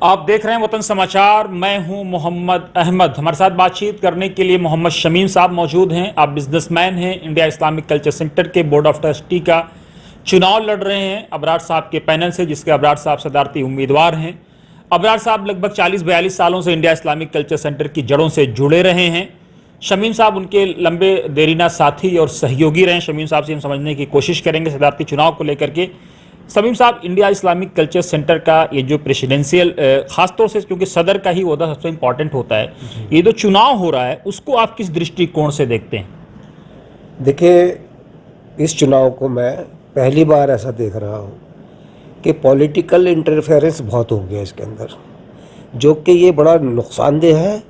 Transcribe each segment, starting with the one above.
आप देख रहे हैं वतन समाचार। मैं हूं मोहम्मद अहमद। हमारे साथ बातचीत करने के लिए मोहम्मद शमीम साहब मौजूद हैं। आप बिजनेसमैन हैं, इंडिया इस्लामिक कल्चर सेंटर के बोर्ड ऑफ ट्रस्टी का चुनाव लड़ रहे हैं अबरार साहब के पैनल से, जिसके अबरार साहब सदारती उम्मीदवार हैं। अबरार साहब लगभग 40-42 सालों से इंडिया इस्लामिक कल्चर सेंटर की जड़ों से जुड़े रहे हैं। शमीम साहब उनके लंबे देरीना साथी और सहयोगी रहे। शमीम साहब से हम समझने की कोशिश करेंगे सदारती चुनाव को लेकर के। शमीम साहब, इंडिया इस्लामिक कल्चर सेंटर का ये जो प्रेसिडेंशियल, खासतौर से क्योंकि सदर का ही ओहदा सबसे इम्पॉर्टेंट होता है, ये जो चुनाव हो रहा है उसको आप किस दृष्टिकोण से देखते हैं? देखिए, इस चुनाव को मैं पहली बार ऐसा देख रहा हूँ कि पॉलिटिकल इंटरफेरेंस बहुत हो गया इसके अंदर, जो कि ये बड़ा नुकसानदेह है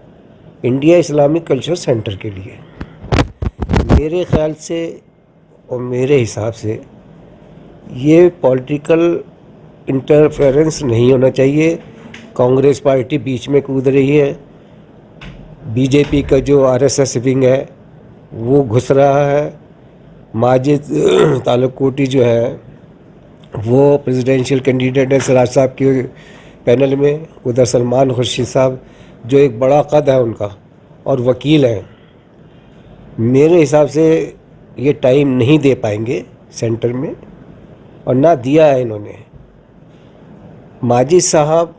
इंडिया इस्लामिक कल्चर सेंटर के लिए। मेरे ख्याल से और मेरे हिसाब से ये पॉलिटिकल इंटरफेरेंस नहीं होना चाहिए। कांग्रेस पार्टी बीच में कूद रही है, बीजेपी का जो आरएसएस विंग है वो घुस रहा है, माजिद तालुकोटी जो है वो प्रेसिडेंशियल कैंडिडेट है सिराज साहब के पैनल में, उधर सलमान खुर्शीद साहब जो एक बड़ा कद है उनका और वकील हैं। मेरे हिसाब से ये टाइम नहीं दे पाएंगे सेंटर में, और ना दिया है इन्होंने। माजिद साहब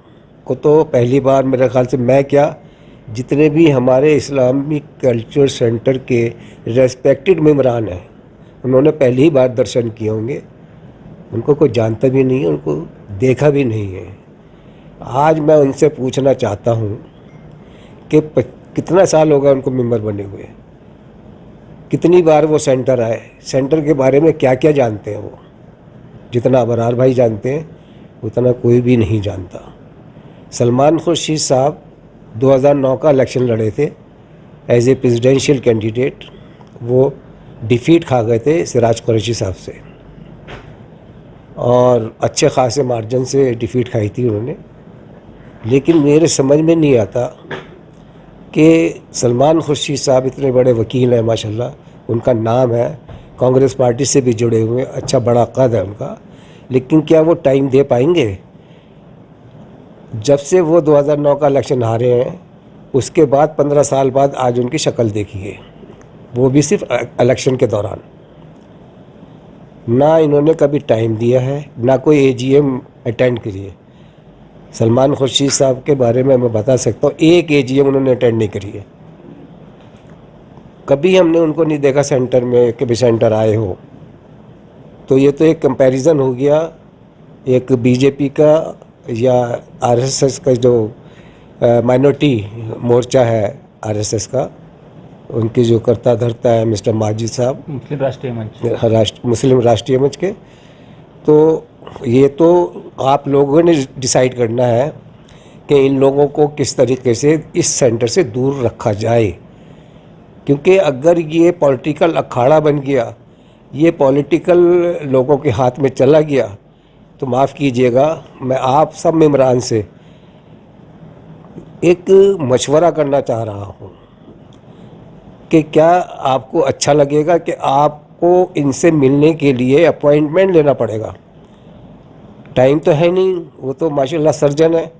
को तो पहली बार मेरे ख्याल से, मैं क्या, जितने भी हमारे इस्लामिक कल्चर सेंटर के रेस्पेक्टेड मेंबरान हैं उन्होंने पहली ही बार दर्शन किए होंगे। उनको कोई जानता भी नहीं है, उनको देखा भी नहीं है। आज मैं उनसे पूछना चाहता हूँ कि कितना साल होगा उनको मेंबर बने हुए, कितनी बार वो सेंटर आए, सेंटर के बारे में क्या क्या जानते हैं वो। जितना अबरार भाई जानते हैं उतना कोई भी नहीं जानता। सलमान खुर्शीद साहब 2009 का इलेक्शन लड़े थे एज ए प्रेसिडेंशियल कैंडिडेट, वो डिफीट खा गए थे सिराज कुरैशी साहब से, और अच्छे खासे मार्जिन से डिफीट खाई थी उन्होंने। लेकिन मेरे समझ में नहीं आता कि सलमान खुर्शीद साहब इतने बड़े वकील हैं माशाल्लाह, उनका नाम है, कांग्रेस पार्टी से भी जुड़े हुए, अच्छा बड़ा कद है उनका, लेकिन क्या वो टाइम दे पाएंगे? जब से वो 2009 का इलेक्शन हारे हैं उसके बाद 15 साल बाद आज उनकी शक्ल देखिए, वो भी सिर्फ इलेक्शन के दौरान। ना इन्होंने कभी टाइम दिया है, ना कोई एजीएम अटेंड करी है। सलमान खुर्शीद साहब के बारे में मैं बता सकता हूँ, एक एजीएम उन्होंने अटेंड नहीं करी है। कभी हमने उनको नहीं देखा सेंटर में कि भी सेंटर आए हो। तो ये तो एक कंपैरिजन हो गया एक बीजेपी का या आरएसएस का, जो माइनॉरिटी मोर्चा है आरएसएस का, उनकी जो करता धरता है मिस्टर माजिद साहब, मुस्लिम राष्ट्रीय मंच के। तो ये तो आप लोगों ने डिसाइड करना है कि इन लोगों को किस तरीके से इस सेंटर से दूर रखा जाए, क्योंकि अगर ये पॉलिटिकल अखाड़ा बन गया, ये पॉलिटिकल लोगों के हाथ में चला गया, तो माफ़ कीजिएगा, मैं आप सब मेंबरान से एक मशवरा करना चाह रहा हूँ कि क्या आपको अच्छा लगेगा कि आपको इनसे मिलने के लिए अपॉइंटमेंट लेना पड़ेगा? टाइम तो है नहीं, वो तो माशाल्लाह सर्जन है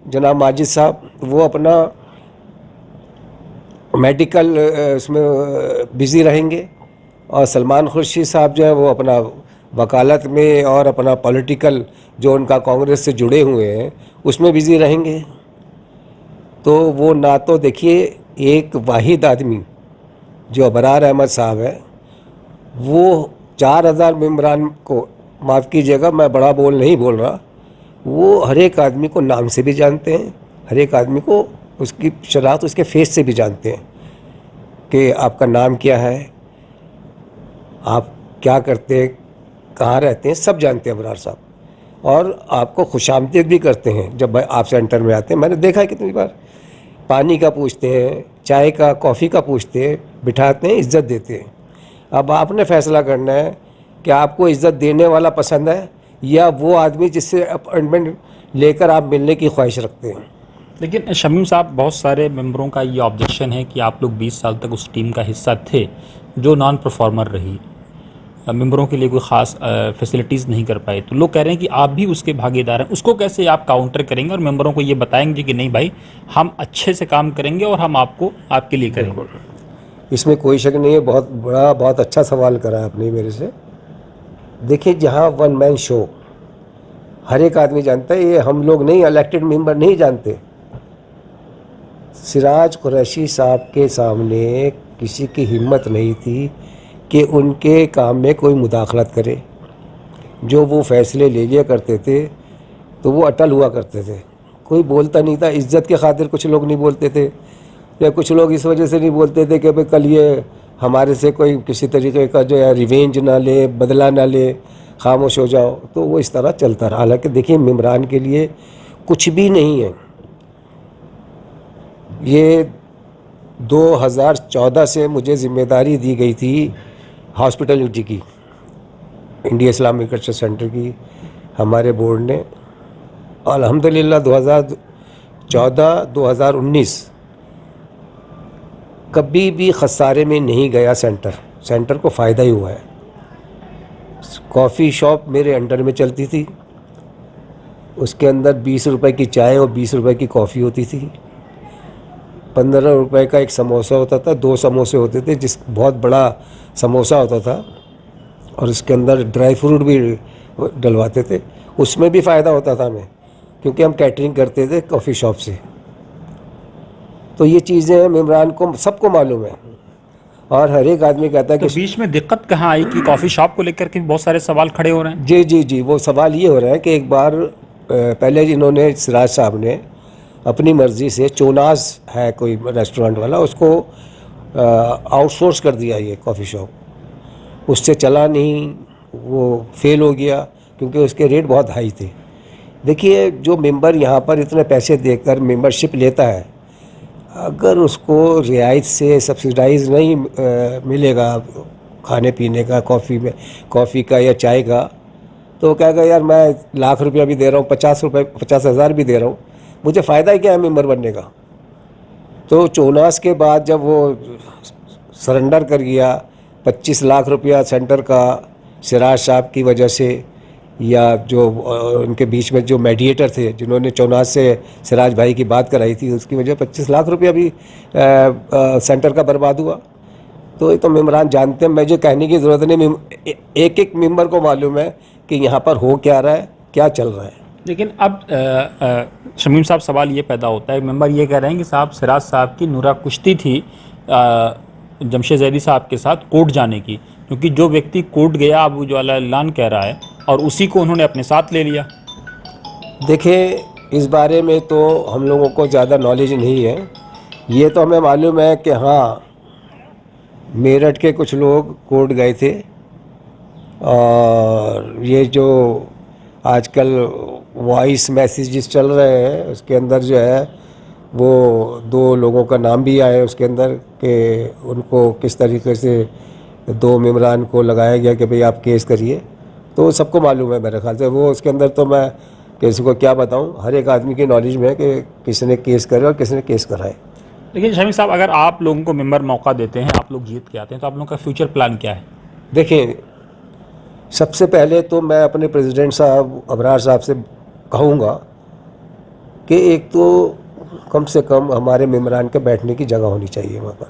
जनाब माजिद साहब, वो अपना मेडिकल उसमें बिज़ी रहेंगे, और सलमान खुर्शीद साहब जो है वो अपना वकालत में और अपना पॉलिटिकल जो उनका कांग्रेस से जुड़े हुए हैं उसमें बिज़ी रहेंगे। तो वो ना तो देखिए, एक वाहिद आदमी जो अबरार अहमद साहब है, वो 4000 मेंबरान को, माफ़ कीजिएगा मैं बड़ा बोल नहीं बोल रहा, वो हर एक आदमी को नाम से भी जानते हैं, हर एक आदमी को उसकी शनाख्त उसके फेस से भी जानते हैं कि आपका नाम क्या है, आप क्या करते हैं, कहाँ रहते हैं, सब जानते हैं अबरार साहब। और आपको खुशामदीद भी करते हैं जब आप सेंटर में आते हैं। मैंने देखा है कितनी बार, पानी का पूछते हैं, चाय का, कॉफ़ी का पूछते हैं, बिठाते हैं, इज़्ज़त देते हैं। अब आपने फ़ैसला करना है कि आपको इज़्ज़त देने वाला पसंद है या वो आदमी जिससे अपॉइंटमेंट लेकर आप मिलने की ख्वाहिश रखते हैं। लेकिन शमीम साहब, बहुत सारे मेंबरों का ये ऑब्जेक्शन है कि आप लोग 20 साल तक उस टीम का हिस्सा थे जो नॉन परफॉर्मर रही। मेंबरों के लिए कोई ख़ास फैसिलिटीज़ नहीं कर पाए, तो लोग कह रहे हैं कि आप भी उसके भागीदार हैं। उसको कैसे आप काउंटर करेंगे और मेंबरों को ये बताएंगे कि नहीं भाई, हम अच्छे से काम करेंगे और हम आपको आपके लिए करेंगे? इसमें कोई शक नहीं है। बहुत बड़ा, बहुत अच्छा सवाल करा है आपने मेरे से। देखिए, जहाँ वन मैन शो हर एक आदमी जानता है, ये हम लोग नहीं, इलेक्टेड मेंबर नहीं जानते। सिराज कुरैशी साहब के सामने किसी की हिम्मत नहीं थी कि उनके काम में कोई मुदाखलत करे। जो वो फैसले ले लिया करते थे तो वो अटल हुआ करते थे, कोई बोलता नहीं था। इज्जत के खातिर कुछ लोग नहीं बोलते थे, या कुछ लोग इस वजह से नहीं बोलते थे कि भाई कल ये हमारे से कोई किसी तरीके का जो है रिवेंज ना ले, बदला ना ले, खामोश हो जाओ। तो वो इस तरह चलता रहा। हालांकि देखिए, मेम्बरान के लिए कुछ भी नहीं है। ये 2014 से मुझे ज़िम्मेदारी दी गई थी हॉस्पिटलिटी की, इंडिया इस्लामिक कल्चर सेंटर की, हमारे बोर्ड ने। अल्हम्दुलिल्लाह 2014-2019 कभी भी खसारे में नहीं गया सेंटर को फ़ायदा ही हुआ है। कॉफ़ी शॉप मेरे अंडर में चलती थी, उसके अंदर 20 रुपए की चाय और 20 रुपए की कॉफ़ी होती थी। 15 रुपए का एक समोसा होता था, 2 समोसे होते थे, जिस बहुत बड़ा समोसा होता था और उसके अंदर ड्राई फ्रूट भी डलवाते थे। उसमें भी फ़ायदा होता था हमें, क्योंकि हम कैटरिंग करते थे कॉफ़ी शॉप से। तो ये चीज़ें मेम्बरान को सबको मालूम है, और हर एक आदमी कहता है तो कि बीच में दिक्कत कहाँ आई कि कॉफ़ी शॉप को लेकर के बहुत सारे सवाल खड़े हो रहे हैं? जी, वो सवाल ये हो रहा है कि एक बार पहले जिन्होंने सिराज साहब ने अपनी मर्ज़ी से, चोनाज है कोई रेस्टोरेंट वाला, उसको आउटसोर्स कर दिया ये कॉफ़ी शॉप। उससे चला नहीं, वो फेल हो गया क्योंकि उसके रेट बहुत हाई थे। देखिए, जो मेंबर यहाँ पर इतने पैसे देकर मेंबरशिप लेता है, अगर उसको रियायत से सब्सिडाइज नहीं मिलेगा खाने पीने का, कॉफ़ी का या चाय का, तो कहेगा यार मैं लाख रुपया भी दे रहा हूँ, 50,000 भी दे रहा हूँ, मुझे फ़ायदा ही क्या है मेंबर बनने का। तो 14 के बाद जब वो सरेंडर कर गया 25 लाख रुपया सेंटर का, सिराज साहब की वजह से, या जो उनके बीच में जो मीडिएटर थे जिन्होंने 14 से सिराज भाई की बात कराई थी, उसकी वजह 25 लाख रुपया भी सेंटर का बर्बाद हुआ। तो ये तो मेम्बरान जानते हैं, मुझे कहने की ज़रूरत नहीं। एक एक मेंबर को मालूम है कि यहाँ पर हो क्या रहा है, क्या चल रहा है। लेकिन अब शमीम साहब, सवाल ये पैदा होता है, मेंबर ये कह रहे हैं कि साहब, सिराज साहब की नुरा कुश्ती थी जमशेद जैदी साहब के साथ कोर्ट जाने की, क्योंकि जो व्यक्ति कोर्ट गया अब वो जो ऐलान कह रहा है, और उसी को उन्होंने अपने साथ ले लिया। देखिए, इस बारे में तो हम लोगों को ज़्यादा नॉलेज नहीं है। ये तो हमें मालूम है कि हाँ, मेरठ के कुछ लोग कोर्ट गए थे, और ये जो आजकल वॉइस मैसेजेस चल रहे हैं उसके अंदर जो है वो 2 लोगों का नाम भी आया उसके अंदर, कि उनको किस तरीके से 2 मेम्बरान को लगाया गया कि भाई आप केस करिए। तो सबको मालूम है मेरे ख्याल से। वो उसके अंदर तो मैं किसी को क्या बताऊं, हर एक आदमी की नॉलेज में है कि किसने केस करे और किसने केस कराए। लेकिन शमीम साहब, अगर आप लोगों को मेंबर मौका देते हैं, आप लोग जीत के आते हैं, तो आप लोगों का फ्यूचर प्लान क्या है? देखिए, सबसे पहले तो मैं अपने प्रेसिडेंट साहब अबरार साहब से कहूँगा कि एक तो कम से कम हमारे मेम्बरान के बैठने की जगह होनी चाहिए। वहाँ पर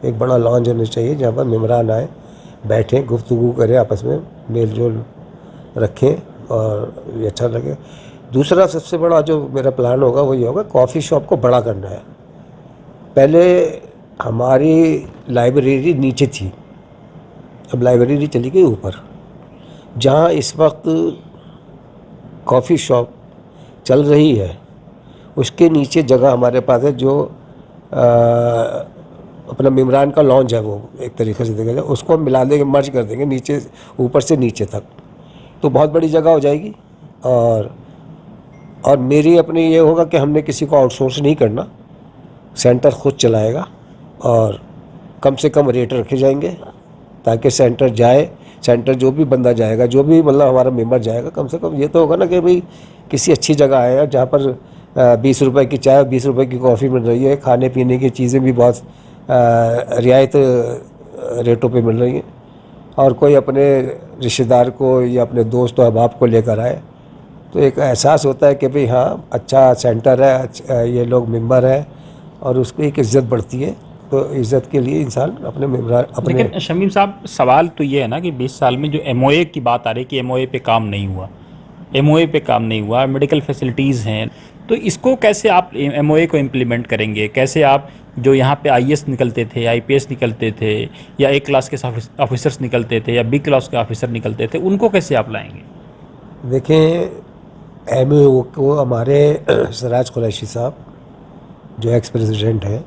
एक बड़ा लॉन्ज होना चाहिए जहाँ पर मेम्बरान आए, बैठें, गुफ्तगू करें, आपस में मेल जोल रखें और ये अच्छा लगे। दूसरा सबसे बड़ा जो मेरा प्लान होगा वो ये होगा, कॉफ़ी शॉप को बड़ा करना है। पहले हमारी लाइब्रेरी नीचे थी, अब लाइब्रेरी चली गई ऊपर। जहाँ इस वक्त कॉफ़ी शॉप चल रही है उसके नीचे जगह हमारे पास है, जो अपना मेम्बरान का लॉन्च है, वो एक तरीके से देखा जाए उसको हम मिला देंगे, मर्ज कर देंगे नीचे, ऊपर से नीचे तक, तो बहुत बड़ी जगह हो जाएगी। और मेरी अपनी ये होगा कि हमने किसी को आउटसोर्स नहीं करना, सेंटर खुद चलाएगा, और कम से कम रेट रखे जाएंगे ताकि सेंटर जो भी बंदा जाएगा, जो भी मतलब हमारा मेंबर जाएगा, कम से कम ये तो होगा ना कि भाई किसी अच्छी जगह है जहाँ पर 20 रुपए की चाय, 20 रुपए की कॉफ़ी मिल रही है, खाने पीने की चीज़ें भी बहुत रियायत रेटों पे मिल रही हैं। और कोई अपने रिश्तेदार को या अपने दोस्त और अहबाब को लेकर आए तो एक एहसास होता है कि भाई हाँ अच्छा सेंटर है, ये लोग मेंबर हैं और उसको एक इज़्ज़त बढ़ती है। तो इज़्ज़त के लिए इंसान अपने मेंबर अपने लेकिन शमीम साहब, सवाल तो ये है ना कि 20 साल में जो एमओए की बात आ रही है कि एमओए पे काम नहीं हुआ, एमओए पे काम नहीं हुआ, मेडिकल फैसिलिटीज़ हैं, तो इसको कैसे आप एमओए को इम्प्लीमेंट करेंगे? कैसे आप जो यहाँ पे आईएएस निकलते थे, आईपीएस निकलते थे, या ए क्लास के ऑफिसर्स निकलते थे, या बी क्लास के ऑफिसर निकलते थे, उनको कैसे आप लाएंगे? देखें एमओ को हमारे सराज कुरैशी साहब जो एक्स प्रेसिडेंट हैं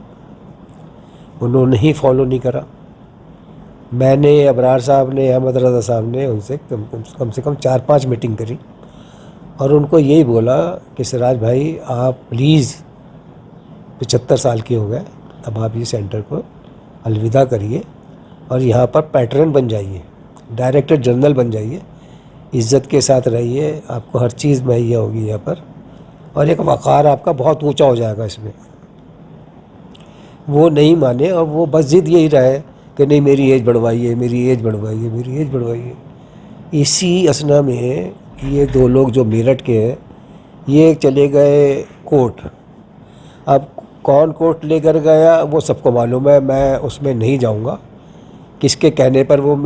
उन्होंने ही फॉलो नहीं करा। मैंने, अबरार साहब ने, अहमद रज़ा साहब ने उनसे कम से कम 4-5 मीटिंग करी और उनको यही बोला कि सिराज भाई आप प्लीज़ 75 साल के हो गए, अब आप ये सेंटर को अलविदा करिए और यहाँ पर पैटर्न बन जाइए, डायरेक्टर जनरल बन जाइए, इज़्ज़त के साथ रहिए, आपको हर चीज़ मुहैया होगी यहाँ पर और एक वक़ार आपका बहुत ऊंचा हो जाएगा इसमें। वो नहीं माने और वो बस ज़िद यही रहे कि नहीं मेरी एज बढ़वाइए, मेरी एज बढ़वाइए, मेरी एज बढ़वाइए। इसी असना में ये 2 लोग जो मेरठ के हैं ये चले गए कोर्ट। अब कौन कोर्ट लेकर गया वो सबको मालूम है, मैं उसमें नहीं जाऊंगा। किसके कहने पर वो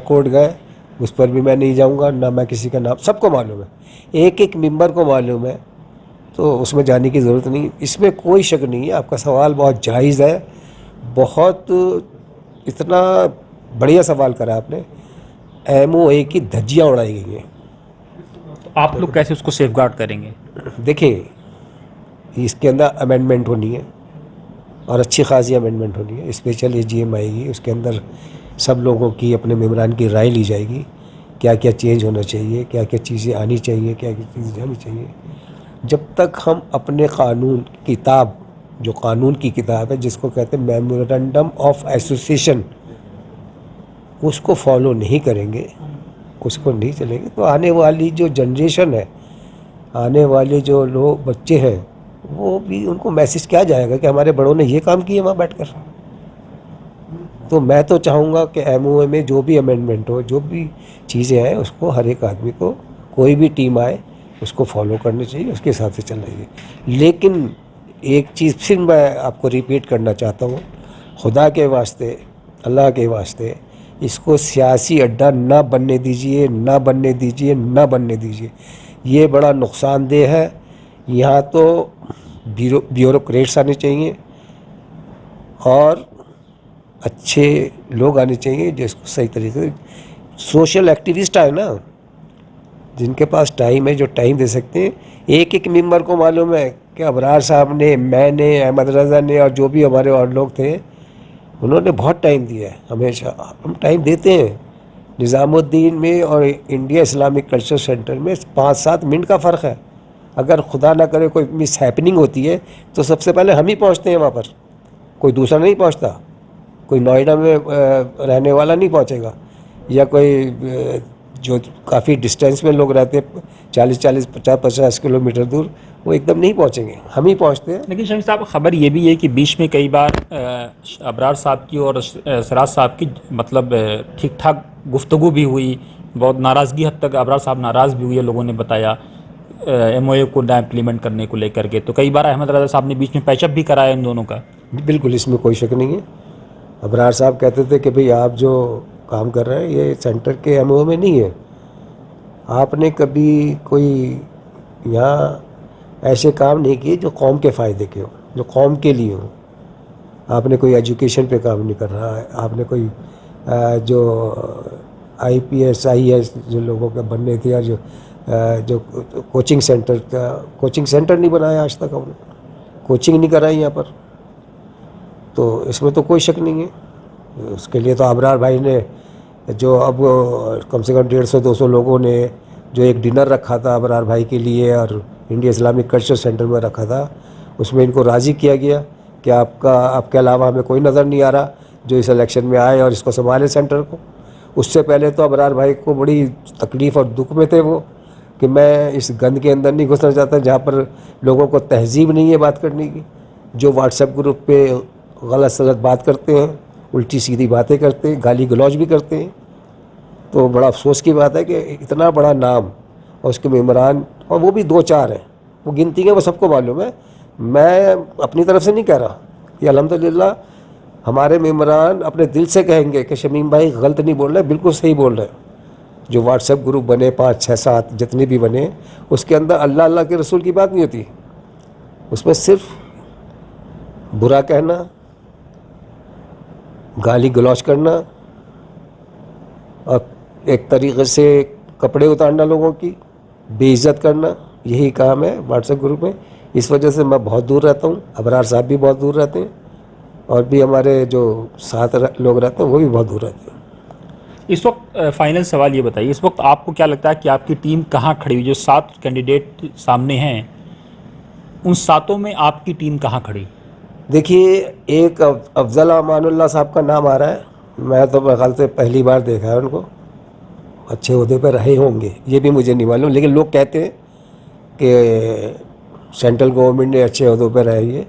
कोर्ट गए उस पर भी मैं नहीं जाऊंगा, ना मैं किसी का नाम, सबको मालूम है, एक एक मेंबर को मालूम है, तो उसमें जाने की ज़रूरत नहीं। इसमें कोई शक नहीं है, आपका सवाल बहुत जायज़ है, बहुत इतना बढ़िया सवाल करा आपने। एमओए की धज्जियाँ उड़ाई गई हैं। तो आप लोग कैसे उसको सेफगार्ड करेंगे? देखिए इसके अंदर अमेंडमेंट होनी है और अच्छी खासी अमेंडमेंट होनी है, स्पेशल एजीएम आएगी, उसके अंदर सब लोगों की, अपने मेंबरान की राय ली जाएगी, क्या क्या चेंज होना चाहिए, क्या क्या चीज़ें आनी चाहिए, क्या क्या चीज़ें जानी चाहिए। जब तक हम अपने कानून किताब, जो कानून की किताब है जिसको कहते हैं मेमोरेंडम ऑफ एसोसिएशन, उसको फॉलो नहीं करेंगे, उसको नहीं चलेंगे, तो आने वाली जो जनरेशन है, आने वाले जो लोग बच्चे हैं, वो भी उनको मैसेज क्या जाएगा कि हमारे बड़ों ने ये काम किए वहाँ बैठकर। तो मैं तो चाहूँगा कि एमओए में जो भी अमेंडमेंट हो, जो भी चीज़ें हैं, उसको हर एक आदमी को, कोई भी टीम आए उसको फॉलो करनी चाहिए, उसके हिसाब से चलना चाहिए। लेकिन एक चीज़ फिर मैं आपको रिपीट करना चाहता हूँ, खुदा के वास्ते, अल्लाह के वास्ते, इसको सियासी अड्डा ना बनने दीजिए, ना बनने दीजिए, ना बनने दीजिए। ये बड़ा नुकसानदेह है। यहाँ तो ब्यूरोक्रेट्स आने चाहिए और अच्छे लोग आने चाहिए जिसको सही तरीके से, सोशल एक्टिविस्ट आए ना, जिनके पास टाइम है, जो टाइम दे सकते हैं। एक एक मेंबर को मालूम है कि अबरार साहब ने, मैंने, अहमद रज़ा ने और जो भी हमारे और लोग थे, उन्होंने बहुत टाइम दिया है। हमेशा हम टाइम देते हैं। निज़ामुद्दीन में और इंडिया इस्लामिक कल्चर सेंटर में 5-7 मिनट का फ़र्क है। अगर खुदा ना करे कोई मिस हैपनिंग होती है तो सबसे पहले हम ही पहुंचते हैं वहाँ पर, कोई दूसरा नहीं पहुंचता। कोई नोएडा में रहने वाला नहीं पहुंचेगा, या कोई जो काफ़ी डिस्टेंस में लोग रहते हैं 40-40, 50-50 किलोमीटर दूर, वो एकदम नहीं पहुंचेंगे, हम ही पहुंचते हैं। लेकिन शमीम साहब, खबर ये भी है कि बीच में कई बार अबरार साहब की और सराज साहब की मतलब ठीक ठाक गुफ्तगू भी हुई, बहुत नाराज़गी हद तक अबरार साहब नाराज़ भी हुए, लोगों ने बताया एमओए को ना इम्प्लीमेंट करने को लेकर के। तो कई बार अहमद रज़ा साहब ने बीच में पैचअप भी कराया इन दोनों का। बिल्कुल, इसमें कोई शक नहीं है। अबरार साहब कहते थे कि भाई आप जो काम कर रहे हैं ये सेंटर के एमओ में नहीं है, आपने कभी कोई यहाँ ऐसे काम नहीं किए जो कौम के फ़ायदे के हो, जो कौम के लिए हो। आपने कोई एजुकेशन पे काम नहीं कर रहा है, आपने कोई जो आईपीएस आईएएस जो लोगों के बनने थे, या जो कोचिंग सेंटर नहीं बनाया आज तक, हमने कोचिंग नहीं कराई यहाँ पर। तो इसमें तो कोई शक नहीं है। उसके लिए तो अबरार भाई ने जो अब कम से कम 150-200 लोगों ने जो एक डिनर रखा था अबरार भाई के लिए और इंडिया इस्लामिक कल्चर सेंटर में रखा था, उसमें इनको राज़ी किया गया कि आपके अलावा हमें कोई नज़र नहीं आ रहा जो इस इलेक्शन में आए और इसको संभाले सेंटर को। उससे पहले तो अबरार भाई को बड़ी तकलीफ़ और दुख में थे वो, कि मैं इस गंद के अंदर नहीं घुसना चाहता जहाँ पर लोगों को तहजीब नहीं है बात करने की, जो व्हाट्सएप ग्रुप पे गलत सलत बात करते हैं, उल्टी सीधी बातें करते हैं, गाली गलौज भी करते हैं। तो बड़ा अफसोस की बात है कि इतना बड़ा नाम और उसके मेम्बरान, और वो भी 2-4 हैं, वो गिनती है, वो सबको मालूम है। मैं अपनी तरफ से नहीं कह रहा, ये अल्हम्दुलिल्लाह हमारे मेम्बरान अपने दिल से कहेंगे कि शमीम भाई गलत नहीं बोल रहे, बिल्कुल सही बोल रहे हैं। जो व्हाट्सएप ग्रुप बने 5, 6, 7 जितने भी बने, उसके अंदर अल्लाह अल्लाह के रसूल की बात नहीं होती, उसमें सिर्फ बुरा कहना, गाली गलौज करना और एक तरीक़े से कपड़े उतारना, लोगों की बेइज्जत करना, यही काम है व्हाट्सएप ग्रुप में। इस वजह से मैं बहुत दूर रहता हूँ, अबरार साहब भी बहुत दूर रहते हैं, और भी हमारे जो साथ लोग रहते हैं वो भी बहुत दूर रहते हैं। इस वक्त फाइनल सवाल ये बताइए, इस वक्त आपको क्या लगता है कि आपकी टीम कहाँ खड़ी हुई? जो 7 कैंडिडेट सामने हैं, उन 7 में आपकी टीम कहाँ खड़ी? देखिए, एक अफजल अमानुल्लाह साहब का नाम आ रहा है। मैं तो मेरे ख्याल से पहली बार देखा है उनको, अच्छे ओहदे पर रहे होंगे ये भी मुझे नहीं मालूम, लेकिन लोग कहते हैं कि सेंट्रल गवर्नमेंट ने अच्छे ओहदों पर रहे ये।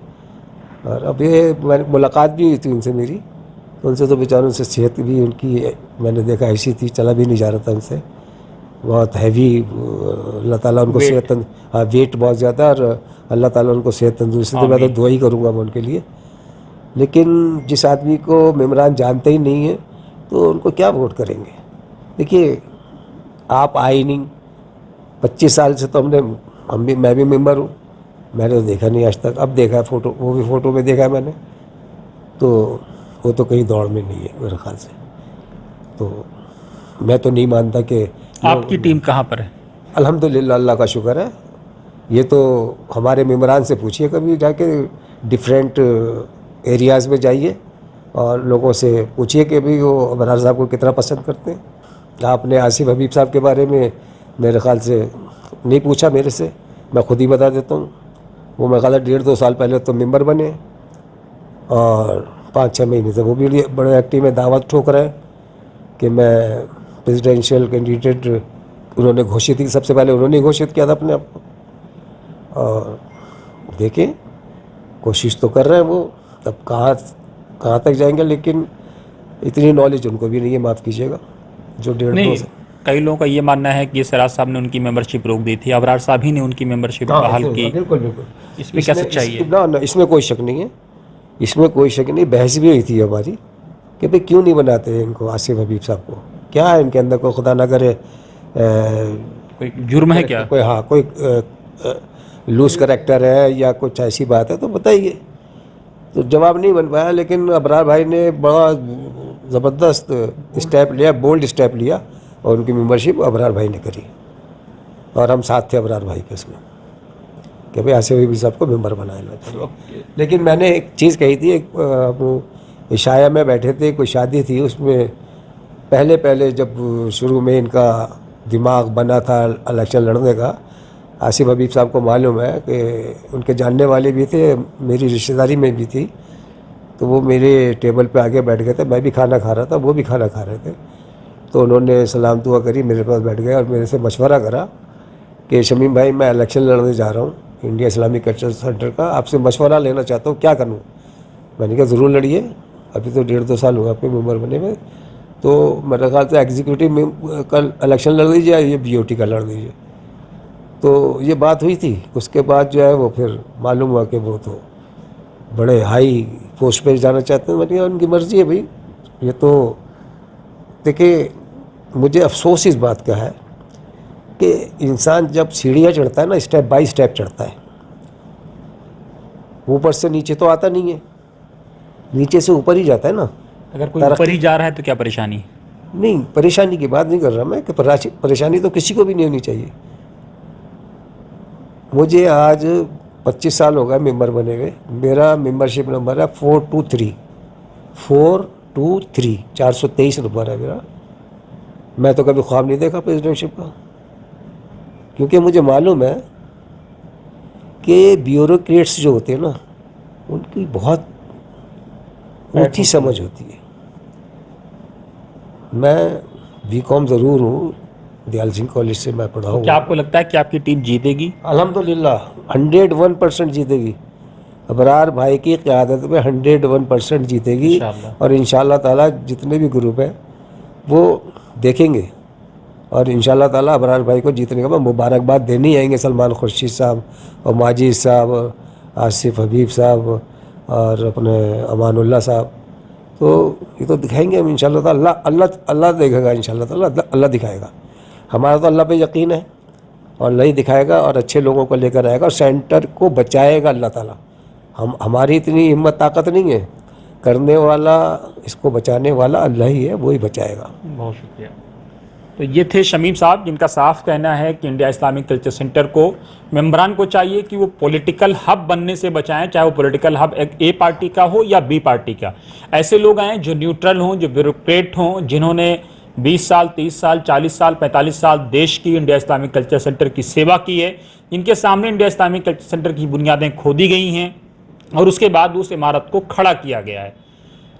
और अब ये मैंने मुलाकात भी हुई थी उनसे मेरी, तो उनसे तो बेचारों से सेहत भी उनकी मैंने देखा ऐसी थी, चला भी नहीं जा रहा था उनसे, बहुत हैवी, अल्लाह ताला उनको सेहत, हाँ वेट बहुत ज़्यादा, और अल्लाह ताला उनको सेहत तंदुरुस्ती दे। मैं तो दुआ ही करूँगा मैं उनके लिए। लेकिन जिस आदमी को मेम्बरान जानते ही नहीं है तो उनको क्या वोट करेंगे? देखिए, आप आए ही नहीं, 25 साल से तो मैं भी मेंबर हूँ, मैंने तो देखा नहीं आज तक। अब देखा है फ़ोटो, वो भी फ़ोटो में देखा है मैंने, तो वो तो कहीं दौड़ में नहीं है मेरे ख्याल से। तो मैं तो नहीं मानता कि आपकी टीम कहाँ पर है? अल्हम्दुलिल्लाह, अल्लाह का शुक्र है। ये तो हमारे मेम्बरान से पूछिए, कभी जाके डिफरेंट एरियाज़ में जाइए और लोगों से पूछिए कि भाई वो अबरार साहब को कितना पसंद करते हैं। आपने आसिफ हबीब साहब के बारे में मेरे ख्याल से नहीं पूछा मेरे से, मैं खुद ही बता देता हूँ। वो मेरे ख्याल 1.5-2 साल पहले तो मेंबर बने, और 5-6 महीने से वो भी बड़े एक्टिव में दावत ठोक रहे हैं कि मैं प्रेसिडेंशियल कैंडिडेट, उन्होंने घोषित की, सबसे पहले उन्होंने घोषित किया था अपने आप को। और देखें, कोशिश तो कर रहे हैं वो, तब कहाँ तक जाएंगे, लेकिन इतनी नॉलेज उनको भी नहीं है, माफ़ कीजिएगा, जो 1.5-2 साल। कई लोगों का ये मानना है कि सिराज साहब ने उनकी मेंबरशिप रोक दी थी, अबरार साहब ही ने उनकी मेंबरशिप बहाल की। बिल्कुल बिल्कुल, इसमें क्या सच्चाई है? ना, इसमें कोई शक नहीं है, इसमें कोई शक नहीं। बहस भी हुई थी हमारी कि भाई क्यों नहीं बनाते इनको, आसिफ हबीब साहब को, क्या है इनके अंदर, कोई खुदा ना करे कोई जुर्म है क्या? कोई, हाँ, कोई लूज करैक्टर है या कुछ ऐसी बात है तो बताइए। तो जवाब नहीं बन पाया, लेकिन अबरार भाई ने बड़ा ज़बरदस्त स्टेप लिया, बोल्ड स्टेप लिया, और उनकी मेंबरशिप अबरार भाई ने करी, और हम साथ थे अबरार भाई के इसमें कि भाई आसिफ हबीब साहब को मेंबर बनाना चाहिए। लेकिन मैंने एक चीज़ कही थी, एक इशाया में बैठे थे, कोई शादी थी, उसमें पहले जब शुरू में इनका दिमाग बना था इलेक्शन लड़ने का, आसिफ हबीब साहब को मालूम है कि उनके जानने वाले भी थे, मेरी रिश्तेदारी में भी थी, तो वो मेरे टेबल पे आके बैठ गए थे। मैं भी खाना खा रहा था, वो भी खाना खा रहे थे, तो उन्होंने सलाम दुआ करी, मेरे पास बैठ गए और मेरे से मशवरा करा कि शमीम भाई, मैं इलेक्शन लड़ने जा रहा हूँ इंडिया इस्लामिक कल्चर सेंटर का, आपसे मशवरा लेना चाहता हूँ, क्या करूँ? मैंने कहा ज़रूर लड़िए, अभी तो 1.5-2 साल हुआ आपके मेंबर बने हुए, तो मेरे ख्याल से एग्जीक्यूटिव में कल इलेक्शन लड़ दीजिए, ये BOT का लड़ दीजिए। तो ये बात हुई थी। उसके बाद जो है वो फिर मालूम हुआ कि वो तो बड़े हाई पोस्ट पे जाना चाहते हैं। मैंने कहा उनकी मर्ज़ी है भाई, ये तो देखिए, मुझे अफसोस इस बात का है कि इंसान जब सीढ़ियाँ चढ़ता है ना, स्टेप बाय स्टेप चढ़ता है, ऊपर से नीचे तो आता नहीं है, नीचे से ऊपर ही जाता है ना। अगर कोई ऊपर ही जा रहा है तो क्या परेशानी? नहीं, परेशानी की बात नहीं कर रहा मैं, कि परेशानी तो किसी को भी नहीं होनी चाहिए। मुझे आज 25 साल हो गए मेंबर बने हुए, मेरा मेंबरशिप नंबर है 423, 423 नंबर है मेरा। मैं तो कभी ख्वाब नहीं देखा प्रेसिडेंटशिप का, क्योंकि मुझे मालूम है कि ब्यूरोक्रेट्स जो होते हैं ना, उनकी बहुत ऊँची समझ होती है। मैं BCom ज़रूर हूँ, दयाल सिंह कॉलेज से मैं पढ़ा हूँ। क्या आपको लगता है कि आपकी टीम जीतेगी? अल्हम्दुलिल्लाह 101% जीतेगी, अबरार भाई की क़यादत में 101% जीतेगी। इंशाअल्लाह। और इंशाअल्लाह ताला जितने भी ग्रुप हैं वो देखेंगे। और इंशाल्लाह ताला अबरार भाई को जीतने के बाद मुबारकबाद देनी आएंगे सलमान खुर्शीद साहब और माजिद साहब, आसिफ हबीब साहब और अपने अमानुल्लाह साहब। तो ये तो दिखाएंगे हम इंशाल्लाह ताला। अल्लाह देखेगा इंशाल्लाह ताला, अल्लाह दिखाएगा। हमारा तो अल्लाह पे यकीन है और अल्लाह ही दिखाएगा और अच्छे लोगों को लेकर आएगा और सेंटर को बचाएगा अल्लाह ताला। हमारी इतनी हिम्मत ताकत नहीं है, करने वाला, इसको बचाने वाला अल्लाह ही है, वो ही बचाएगा। बहुत शुक्रिया। तो ये थे शमीम साहब, जिनका साफ कहना है कि इंडिया इस्लामिक कल्चर सेंटर को मेंबरान को चाहिए कि वो पॉलिटिकल हब बनने से बचाएं, चाहे वो पॉलिटिकल हब ए पार्टी का हो या बी पार्टी का। ऐसे लोग आएँ जो न्यूट्रल हों, जो ब्यूरोक्रेट हों, जिन्होंने 20 साल, 30 साल, 40 साल, 45 साल देश की इंडिया इस्लामिक कल्चर सेंटर की सेवा की है। इनके सामने इंडिया इस्लामिक कल्चर सेंटर की बुनियादें खोदी गई हैं और उसके बाद उस इमारत को खड़ा किया गया है।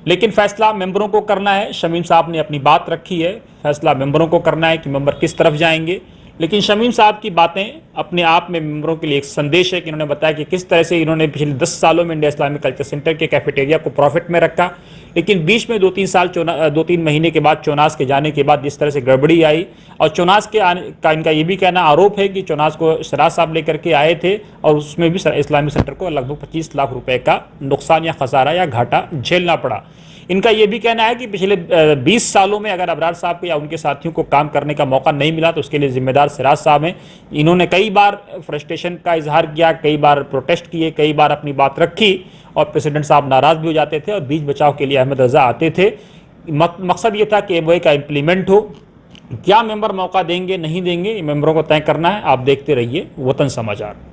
लेकिन फैसला मेंबरों को करना है। शमीम साहब ने अपनी बात रखी है, फैसला मेंबरों को करना है कि मेंबर किस तरफ जाएंगे। लेकिन शमीम साहब की बातें अपने आप में मेंबरों के लिए एक संदेश है कि इन्होंने बताया कि किस तरह से इन्होंने पिछले 10 सालों में इंडिया इस्लामिक कल्चर सेंटर के कैफेटेरिया को प्रॉफिट में रखा, लेकिन बीच में 2-3 महीने के बाद चौनास के जाने के बाद जिस तरह से गड़बड़ी आई और चौनास के आने का इनका ये भी कहना आरोप है कि चौनास को शराज साहब लेकर के आए थे और उसमें भी इस्लामिक सेंटर को लगभग 25 लाख रुपए का नुकसान या खसारा या घाटा झेलना पड़ा। इनका ये भी कहना है कि पिछले 20 सालों में अगर अबरार साहब को या उनके साथियों को काम करने का मौका नहीं मिला तो उसके लिए जिम्मेदार सिराज साहब हैं। इन्होंने कई बार फ्रस्ट्रेशन का इजहार किया, कई बार प्रोटेस्ट किए, कई बार अपनी बात रखी और प्रेसिडेंट साहब नाराज़ भी हो जाते थे और बीच बचाव के लिए अहमद रजा आते थे। मकसद ये था कि एमओए का इम्प्लीमेंट हो। क्या मेंबर मौका देंगे नहीं देंगे, मेंबरों को तय करना है। आप देखते रहिए वतन समाचार।